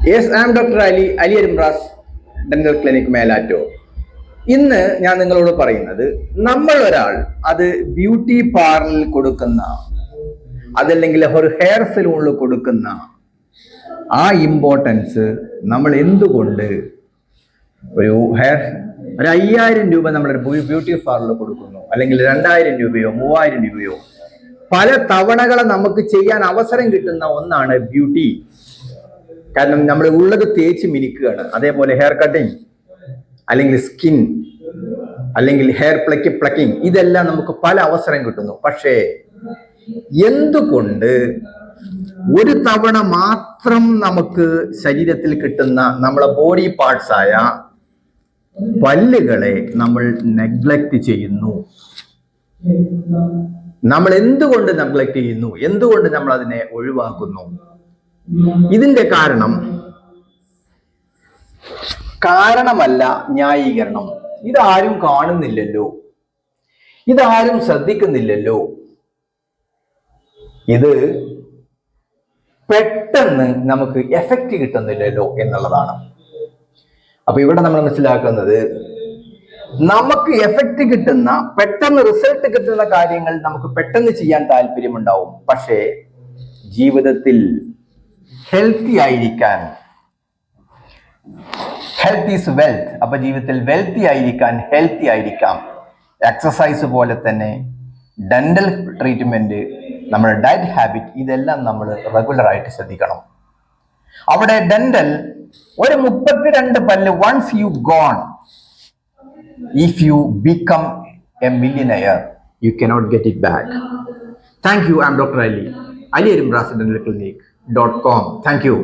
Yes, I am doctor Ali അരിമ്രാസ്, dental clinic Melattur. ഇന്ന് ഞാൻ നിങ്ങളോട് പറയുന്നത്, നമ്മൾ ഒരാൾ അത് ബ്യൂട്ടി പാർലറിൽ കൊടുക്കുന്ന, അതല്ലെങ്കിൽ ഒരു ഹെയർ സലൂണിൽ കൊടുക്കുന്ന ആ ഇമ്പോർട്ടൻസ് നമ്മൾ എന്തുകൊണ്ട് ഒരു 5,000 രൂപ നമ്മളൊരു ബ്യൂട്ടി പാർലറിൽ കൊടുക്കുന്നു, അല്ലെങ്കിൽ 2,000 രൂപയോ 3,000 രൂപയോ പല തവണകളെ നമുക്ക് ചെയ്യാൻ അവസരം കിട്ടുന്ന ഒന്നാണ് ബ്യൂട്ടി. കാരണം നമ്മൾ ഉള്ളത് തേച്ച് മിനിക്കുകയാണ്. അതേപോലെ ഹെയർ കട്ടിങ്, അല്ലെങ്കിൽ സ്കിൻ, അല്ലെങ്കിൽ ഹെയർ പ്ലക്കിങ്, ഇതെല്ലാം നമുക്ക് പല അവസരം കിട്ടുന്നു. പക്ഷേ എന്തുകൊണ്ട് ഒരു തവണ മാത്രം നമുക്ക് ശരീരത്തിൽ കിട്ടുന്ന നമ്മളെ ബോഡി പാർട്സ് ആയ പല്ലുകളെ നമ്മൾ നെഗ്ലക്ട് ചെയ്യുന്നു? നമ്മൾ എന്തുകൊണ്ട് നെഗ്ലക്ട് ചെയ്യുന്നു? എന്തുകൊണ്ട് നമ്മൾ അതിനെ ഒഴിവാക്കുന്നു? ഇതിന്റെ കാരണമല്ല ന്യായീകരണം. ഇതാരും കാണുന്നില്ലല്ലോ, ഇതാരും ശ്രദ്ധിക്കുന്നില്ലല്ലോ, ഇത് പെട്ടെന്ന് നമുക്ക് എഫക്റ്റ് കിട്ടുന്നില്ലല്ലോ എന്നുള്ളതാണ്. അപ്പൊ ഇവിടെ നമ്മൾ മനസ്സിലാക്കുന്നത്, നമുക്ക് എഫക്റ്റ് കിട്ടുന്ന, പെട്ടെന്ന് റിസൾട്ട് കിട്ടുന്ന കാര്യങ്ങൾ നമുക്ക് പെട്ടെന്ന് ചെയ്യാൻ താല്പര്യമുണ്ടാവും. പക്ഷേ ജീവിതത്തിൽ ഹെൽത്തി ആയിരിക്കാൻ, ഹെൽത്ത് ഈസ് വെൽത്ത്. അപ്പൊ ജീവിതത്തിൽ വെൽത്തി ആയിരിക്കാൻ ഹെൽത്തി ആയിരിക്കാം. എക്സസൈസ് പോലെ തന്നെ ഡെന്റൽ ട്രീറ്റ്മെന്റ്, നമ്മുടെ ഡയറ്റ് ഹാബിറ്റ്, ഇതെല്ലാം നമ്മൾ റെഗുലർ ആയിട്ട് ശ്രദ്ധിക്കണം. അവിടെ ഡെന്റൽ ഒരു 32 പല്ല്, once you gone, if you become a millionaire, you cannot get it back. Thank you. I am doctor Ali അരിമ്രാസ്, dental clinic .com. Thank U.